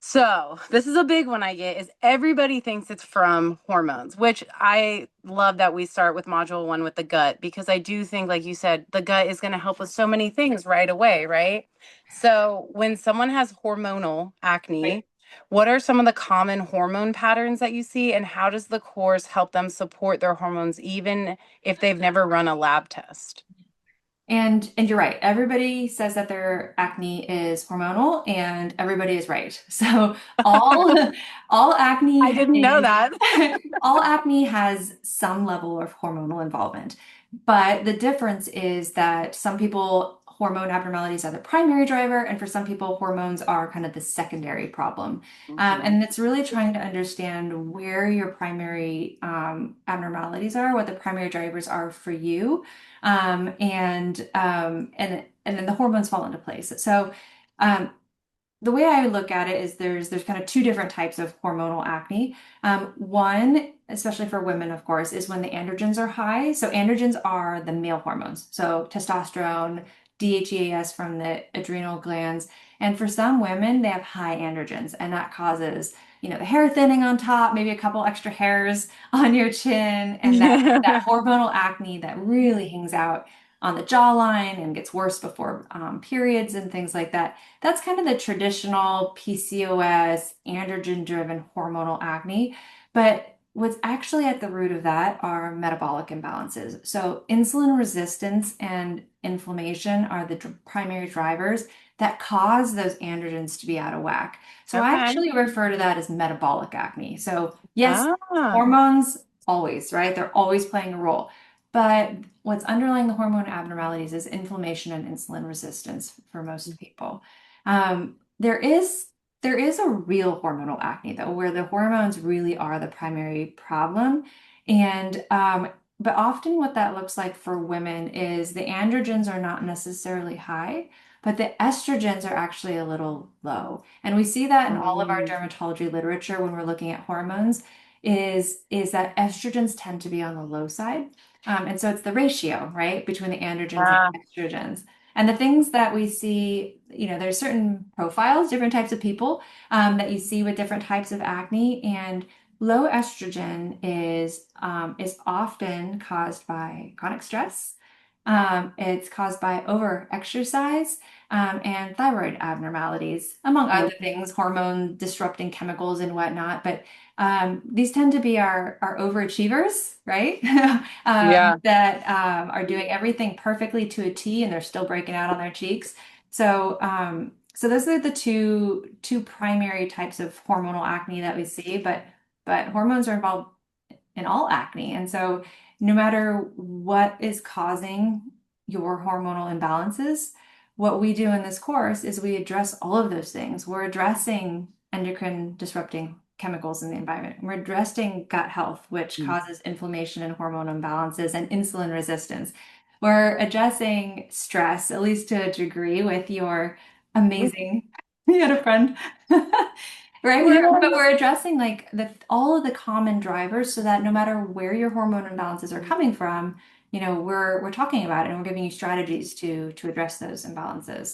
So this is a big one I get is everybody thinks it's from hormones, which I love that we start with module one with the gut because I do think, like you said, the gut is going to help with so many things right away, right? So when someone has hormonal Right. acne, what are some of the common hormone patterns that you see, and how does the course help them support their hormones even if they've never run a lab test? And you're right. Everybody says that their acne is hormonal, and everybody is right. So all all I acne didn't know is that. all acne has some level of hormonal involvement. But the difference is that some people hormone abnormalities are the primary driver, and for some people hormones are kind of the secondary problem. Mhm. And it's really trying to understand where your primary abnormalities are, what the primary drivers are for you, and then the hormones fall into place. So um, the way I look at it is there's kind of two different types of hormonal acne. One, especially for women, of course, is when the androgens are high. So androgens are the male hormones, so testosterone, DHEAS from the adrenal glands. And for some women, they have high androgens, and that causes, the hair thinning on top, maybe a couple extra hairs on your chin, and that hormonal acne that really hangs out on the jawline and gets worse before periods and things like that. That's kind of the traditional PCOS, androgen-driven hormonal acne. But what's actually at the root of that are metabolic imbalances. So insulin resistance and inflammation are the primary drivers that cause those androgens to be out of whack. So I Okay. actually refer to that as metabolic acne. So yes, Ah, hormones always, right? They're always playing a role. But what's underlying the hormone abnormalities is inflammation and insulin resistance for most people. There is a real hormonal acne though, where the hormones really are the primary problem. And but often what that looks like for women is the androgens are not necessarily high, but the estrogens are actually a little low. And we see that in all of our mm, dermatology literature when we're looking at hormones, is that estrogens tend to be on the low side. And so it's the ratio, right, between the androgens and ah, the estrogens. And the things that we see, there's certain profiles, different types of people that you see with different types of acne. And low estrogen is often caused by chronic stress. It's caused by over exercise and thyroid abnormalities, among mm, other things, hormone disrupting chemicals and whatnot. But these tend to be our overachievers, right? yeah. That are doing everything perfectly to a T, and they're still breaking out on their cheeks. So those are the two primary types of hormonal acne that we see, but hormones are involved in all acne. And so no matter what is causing your hormonal imbalances, what we do in this course is we address all of those things. We're addressing endocrine disrupting chemicals in the environment. We're addressing gut health, which Mm. causes inflammation and hormone imbalances and insulin resistance. We're addressing stress, at least to a degree, with your amazing, you had a friend. Right, but Yeah. we're addressing like all of the common drivers so that no matter where your hormone imbalances are coming from, we're talking about it and we're giving you strategies to address those imbalances.